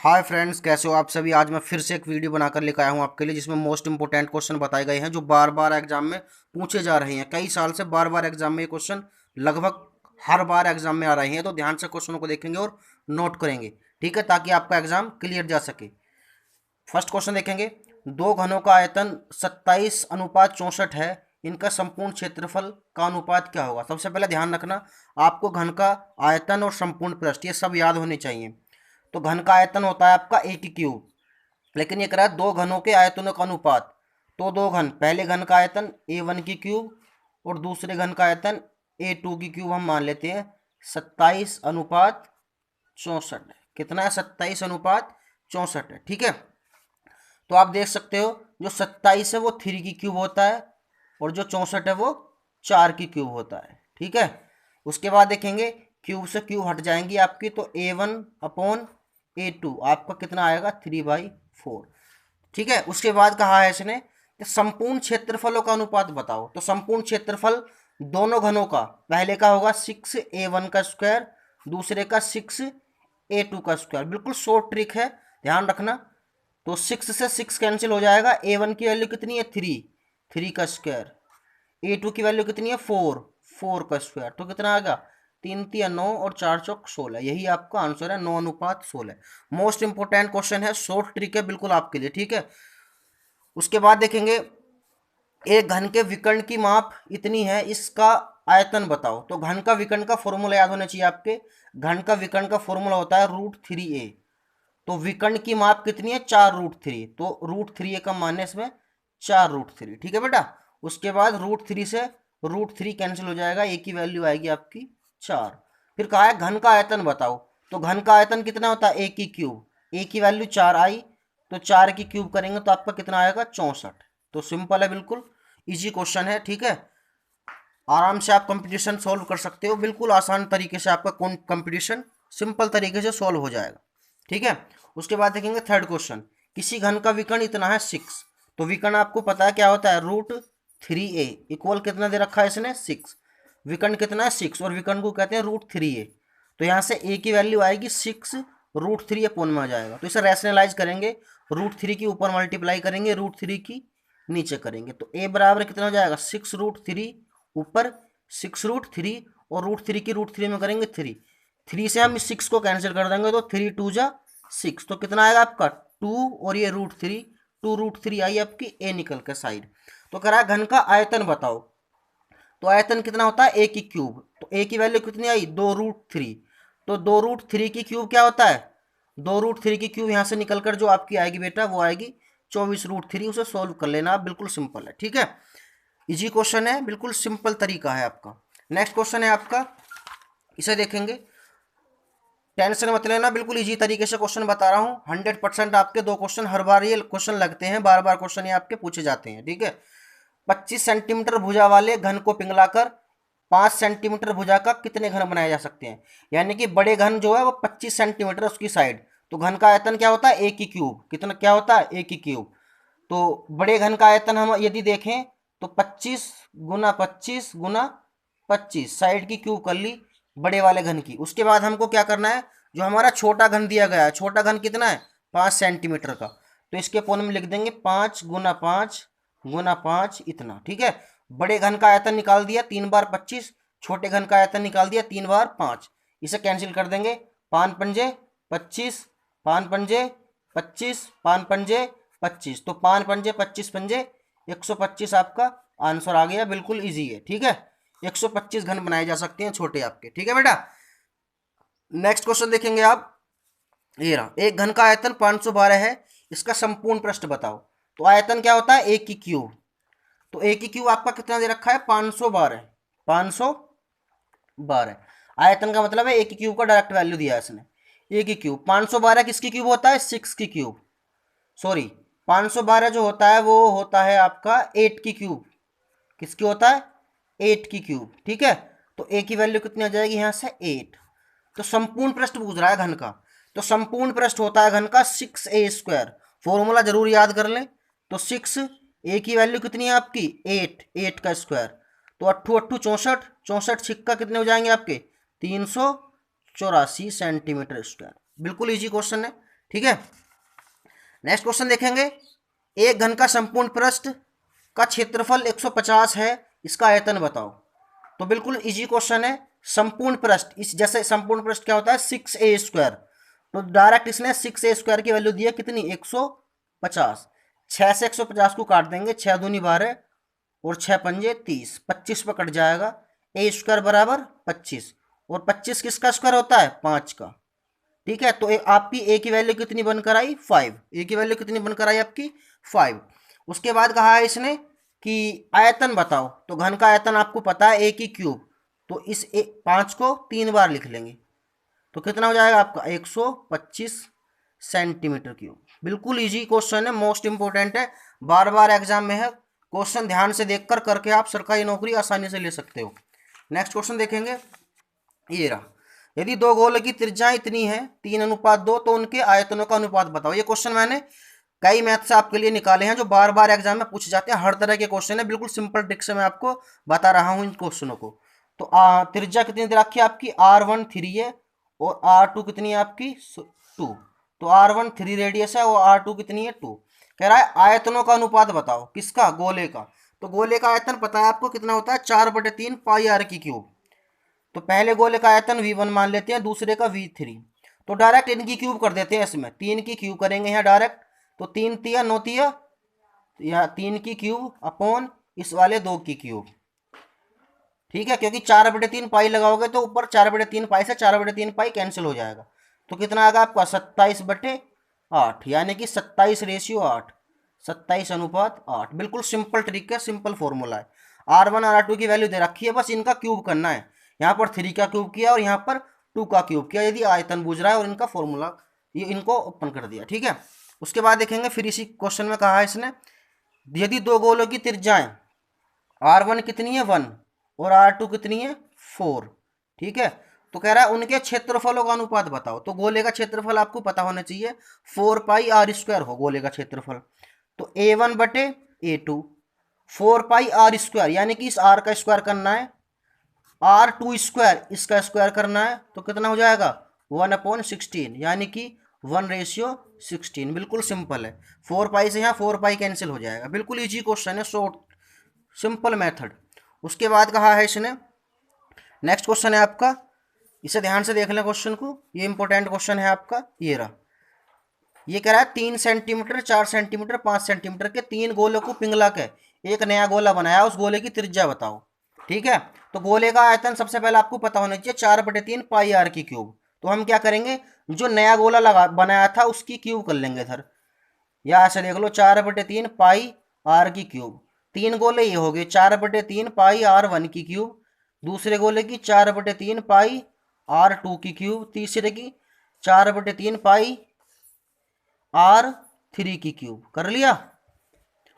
Hi friends, कैसे हो आप सभी। आज मैं फिर से एक वीडियो बनाकर लेकर आया हूँ आपके लिए, जिसमें मोस्ट इंपोर्टेंट क्वेश्चन बताए गए हैं जो बार बार एग्जाम में पूछे जा रहे हैं। कई साल से बार बार एग्जाम में ये क्वेश्चन लगभग हर बार एग्जाम में आ रहे हैं, तो ध्यान से क्वेश्चनों को देखेंगे और नोट करेंगे, ठीक है, ताकि आपका एग्जाम क्लियर जा सके। फर्स्ट क्वेश्चन देखेंगे। दो घनों का आयतन 27:64 है, इनका संपूर्ण क्षेत्रफल का अनुपात क्या होगा। सबसे पहले ध्यान रखना, आपको घन का आयतन और संपूर्ण पृष्ठ ये सब याद होने चाहिए। तो घन का आयतन होता है आपका ए की क्यूब, लेकिन ये कह रहा है दो घनों के आयतनों का अनुपात। तो दो घन, पहले घन का आयतन A1 की क्यूब और दूसरे घन का आयतन A2 की क्यूब हम मान लेते हैं 27:64 है। कितना है? 27:64 है, ठीक है। तो आप देख सकते हो, जो 27 है वो 3 की क्यूब होता है और जो 64 है वो 4 की क्यूब होता है, ठीक है। उसके बाद देखेंगे, क्यूब से क्यूब हट जाएंगी आपकी, तो A1/A2 आपका कितना आएगा? 3/4, ठीक है। उसके बाद कहा है इसने कि संपूर्ण क्षेत्रफलों का अनुपात बताओ। तो संपूर्ण क्षेत्रफल दोनों घनों का, पहले का होगा 6A1 का स्क्वायर, दूसरे का 6A2 का स्क्वायर। बिल्कुल शॉर्ट ट्रिक है, ध्यान रखना। तो 6 से 6 कैंसिल हो जाएगा। A1 की वैल्यू कितनी है? 3 का स्क्वायर। A2 की वैल्यू कितनी है? 4 का स्क्वायर। तो कितना आएगा? 3×3 = 9 और 4×4 = 16। यही आपका आंसर है, 9:16। मोस्ट इंपोर्टेंट क्वेश्चन है, शॉर्ट ट्रिक है बिल्कुल आपके लिए, ठीक है। उसके बाद देखेंगे, एक घन के विकर्ण की माप इतनी है, इसका आयतन बताओ। तो घन का विकर्ण का फॉर्मूला याद होना चाहिए आपके। घन का विकर्ण का फॉर्मूला होता है √3a। तो विकर्ण की माप कितनी है? 4√3। तो √3a का मान है इसमें 4√3, ठीक है बेटा। उसके बाद √3 से √3 कैंसिल हो जाएगा, ए की वैल्यू आएगी आपकी 4। फिर कहा है घन का आयतन बताओ। तो घन का आयतन कितना होता है? ए की क्यूब। ए की वैल्यू 4 आई, तो 4 की क्यूब करेंगे तो आपका कितना आएगा? 64। तो सिंपल है, बिल्कुल इजी क्वेश्चन है, ठीक है। आराम से आप कंपटीशन सॉल्व कर सकते हो, बिल्कुल आसान तरीके से आपका कंपटीशन सिंपल तरीके से सॉल्व हो जाएगा, ठीक है। उसके बाद देखेंगे थर्ड क्वेश्चन। किसी घन का विकर्ण इतना है 6। तो विकर्ण आपको पता है क्या होता है? √3a इक्वल कितना दे रखा है इसने? 6। विकर्ण कितना है? 6, और विकर्ण को कहते हैं √3a। तो यहाँ से a की वैल्यू आएगी 6 √3 अपॉन में आ जाएगा। तो इसे रैशनलाइज करेंगे, √3 की ऊपर मल्टीप्लाई करेंगे, √3 की नीचे करेंगे। तो a बराबर कितना हो जाएगा? 6√3 ऊपर 6√3 और √3 की √3 में करेंगे 3। 3 से हम इस 6 को कैंसिल कर देंगे, तो 3×2 = 6। तो कितना आएगा आपका? 2 और ये √3, 2√3 आई आपकी ए निकल के साइड। तो कह रहा है घन का आयतन बताओ। तो आयतन कितना होता है? ए की क्यूब। तो ए की वैल्यू कितनी आई? 2√3। तो 2√3 की क्यूब क्या होता है? 2√3 की क्यूब यहाँ से निकलकर जो आपकी आएगी बेटा, वो आएगी 24√3। उसे सोल्व कर लेना आप, बिल्कुल सिंपल है, ठीक है। इजी क्वेश्चन है, बिल्कुल सिंपल तरीका है आपका। नेक्स्ट क्वेश्चन है आपका, इसे देखेंगे। टेंशन मत लेना, बिल्कुल इजी तरीके से क्वेश्चन बता रहा हूँ। 100% आपके दो क्वेश्चन हर बार ये क्वेश्चन लगते हैं, बार बार क्वेश्चन ये आपके पूछे जाते हैं, ठीक है। 25 सेंटीमीटर भुजा वाले घन को पिघलाकर 5 सेंटीमीटर भुजा का कितने घन बनाए जा सकते हैं। यानी कि बड़े घन जो है वो 25 सेंटीमीटर उसकी साइड। तो घन का आयतन क्या होता है? ए की क्यूब। कितना क्या होता है? ए की क्यूब। तो बड़े घन का आयतन हम यदि देखें तो 25 × 25 × 25 साइड की क्यूब कर ली बड़े वाले घन की। उसके बाद हमको क्या करना है? जो हमारा छोटा घन दिया गया है, छोटा घन कितना है? 5 सेंटीमीटर का। तो इसके कोण में लिख देंगे 5 × 5 × 5 इतना, ठीक है। बड़े घन का आयतन निकाल दिया 3×25, छोटे घन का आयतन निकाल दिया 3×5। इसे कैंसिल कर देंगे, 5×5 = 25, 5×5 = 25, 5×5 = 25। तो 5×5 = 25, 125 आपका आंसर आ गया। बिल्कुल इजी है, ठीक है। 125 घन बनाए जा सकते हैं छोटे आपके, ठीक है बेटा। नेक्स्ट क्वेश्चन देखेंगे आप। ये रहा, एक घन का आयतन 512 है, इसका संपूर्ण पृष्ठ बताओ। तो आयतन क्या होता है? ए की क्यूब। तो ए की क्यूब आपका कितना दे रखा है? 512। 512 आयतन का मतलब है ए की क्यूब का डायरेक्ट वैल्यू दिया है इसने। ए की क्यूब 512 किसकी क्यूब होता है? 6 की क्यूब। सॉरी, 512 जो होता है वो होता है आपका 8 की क्यूब। किसकी होता है? 8 की क्यूब, ठीक है। तो ए की वैल्यू कितनी आ जाएगी यहाँ से? 8। तो संपूर्ण पृष्ठ पूछ रहा है घन का। तो संपूर्ण पृष्ठ होता है घन का 6a²। फॉर्मूला जरूर याद कर लें। तो 6, ए की वैल्यू कितनी है आपकी? 8, 8 का स्क्वायर। तो 8 8 64, 64 छिक्का कितने हो जाएंगे आपके? 384 सेंटीमीटर स्क्वायर। बिल्कुल इजी क्वेश्चन है, ठीक है। नेक्स्ट क्वेश्चन देखेंगे, एक घन का संपूर्ण पृष्ठ का क्षेत्रफल 150 है, इसका आयतन बताओ। तो बिल्कुल इजी क्वेश्चन है। संपूर्ण पृष्ठ, इस जैसे संपूर्ण पृष्ठ क्या होता है 6a², तो डायरेक्ट इसने 6a² की वैल्यू दी है कितनी 150। 6 से 150 को काट देंगे, 6 दूनी 12 और 6 पंजे 30, 25 पर कट जाएगा। a² बराबर 25, और 25 किसका स्क्वायर होता है 5 का। ठीक है, तो आपकी ए की वैल्यू कितनी बनकर आई 5, ए की वैल्यू कितनी बनकर आई आपकी 5। उसके बाद कहा है इसने कि आयतन बताओ, तो घन का आयतन आपको पता है ए की क्यूब, तो इस 5 को 3 बार लिख लेंगे, तो कितना हो जाएगा आपका 125 सेंटीमीटर क्यूब। बिल्कुल इजी क्वेश्चन है, मोस्ट इंपॉर्टेंट है, बार बार एग्जाम में है। क्वेश्चन ध्यान से देखकर करके आप सरकारी नौकरी आसानी से ले सकते हो। नेक्स्ट क्वेश्चन देखेंगे, ये रहा, यदि दो गोलों की त्रिज्या इतनी है 3:2, तो उनके आयतनों का अनुपात बताओ। ये क्वेश्चन मैंने कई मैथ से आपके लिए निकाले हैं जो बार बार एग्जाम में पूछे जाते हैं, हर तरह के क्वेश्चन है, बिल्कुल सिंपल ट्रिक से मैं आपको बता रहा हूं इन क्वेश्चनों को। तो त्रिज्या कितनी दे रखी है आपकी R1 3 है, और R2 कितनी है आपकी 2, तो R1 3 रेडियस है और R2 कितनी है 2। कह रहा है आयतनों का अनुपात बताओ, किसका, गोले का। तो गोले का आयतन पता है आपको कितना होता है 4/3 पाई r की क्यूब। तो पहले गोले का आयतन V1 मान लेते हैं, दूसरे का V3, तो डायरेक्ट इनकी क्यूब कर देते हैं, इसमें 3 की क्यूब करेंगे यहाँ डायरेक्ट, तो 3 तिया 9 तिया, या 3 की क्यूब अपॉन इस वाले 2 की क्यूब। ठीक है, क्योंकि 4/3 पाई लगाओगे तो ऊपर 4/3 पाई से 4/3 पाई कैंसिल हो जाएगा, तो कितना आएगा आपका 27/8, यानी कि 27:8, 27:8। बिल्कुल सिंपल ट्रिक है, सिंपल फॉर्मूला है। R1 और R2 की वैल्यू दे रखी है, बस इनका क्यूब करना है। यहाँ पर 3 का क्यूब किया और यहाँ पर 2 का क्यूब किया, यदि आयतन पूछ रहा है, और इनका फॉर्मूला ये इनको ओपन कर दिया। ठीक है, उसके बाद देखेंगे, फिर इसी क्वेश्चन में कहा है इसने, यदि दो गोलों की त्रिज्याएं R1 कितनी है 1 और R2 कितनी है 4, ठीक है, तो कह रहा है उनके क्षेत्रफलों का अनुपात बताओ। तो गोले का क्षेत्रफल आपको पता होना चाहिए 4 पाई r² हो गोले का क्षेत्रफल, तो A1/A2 4 पाई r², यानी कि इस r का स्क्वायर करना है, R2² इसका स्क्वायर करना है, तो कितना हो जाएगा 1/16, यानी कि 1:16। बिल्कुल सिंपल है, 4 पाई से यहाँ 4 पाई कैंसिल हो जाएगा। बिल्कुल इजी क्वेश्चन है, शॉर्ट सिंपल मेथड। उसके बाद कहा है इसने, नेक्स्ट क्वेश्चन है आपका, इसे ध्यान से देख लें क्वेश्चन को, ये इंपॉर्टेंट क्वेश्चन है आपका, ये रहा। ये कह रहा है 3 सेंटीमीटर 4 सेंटीमीटर 5 सेंटीमीटर के 3 गोलों को पिघला के एक नया गोला बनाया, उस गोले की त्रिज्या बताओ। ठीक है, तो गोले का आयतन सबसे पहले आपको पता होना चाहिए 4/3 पाई r की क्यूब। तो हम क्या करेंगे, जो नया गोला बनाया था उसकी क्यूब कर लेंगे इधर, या ऐसे देख लो 4/3 पाई r की क्यूब। 3 गोले ये हो गए 4/3 पाई r1 की क्यूब, दूसरे गोले की 4/3 पाई r2 की क्यूब, तीसरे की 4/3 पाई r3 की क्यूब। कर लिया।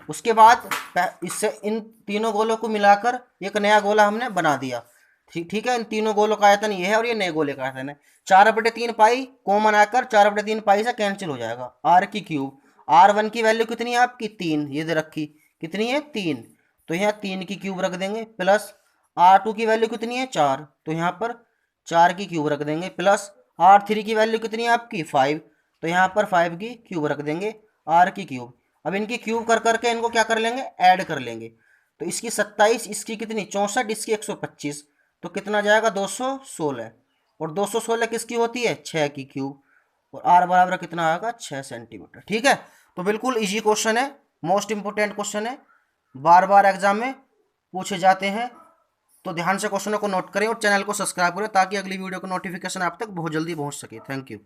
उसके बाद इससे इन तीनों गोलों को मिलाकर एक नया गोला हमने बना दिया। ठीक है, इन तीनों गोलों का आयतन ये है और ये नए गोले का आयतन है। 4/3 पाई कॉमन आकर 4/3 पाई से कैंसिल हो जाएगा, r की क्यूब। R1 की वैल्यू कितनी है आपकी 3, ये दे रखी, कितनी है 3, तो यहाँ 3 की क्यूब रख देंगे, प्लस R2 की वैल्यू कितनी है 4, तो यहाँ पर 4 की क्यूब रख देंगे, प्लस R3 की वैल्यू कितनी है आपकी 5, तो यहाँ पर 5 की क्यूब रख देंगे, R की क्यूब। अब इनकी क्यूब कर करके इनको क्या कर लेंगे, ऐड कर लेंगे, तो इसकी 27, इसकी कितनी 64, इसकी 125, तो कितना जाएगा 216, और 216 किसकी होती है 6 की क्यूब, और R बराबर कितना आएगा 6 सेंटीमीटर। ठीक है, तो बिल्कुल इजी क्वेश्चन है, मोस्ट इंपोर्टेंट क्वेश्चन है, बार बार एग्जाम में पूछे जाते हैं, तो ध्यान से क्वेश्चनों को नोट करें और चैनल को सब्सक्राइब करें ताकि अगली वीडियो का नोटिफिकेशन आप तक बहुत जल्दी पहुंच सके। Thank you.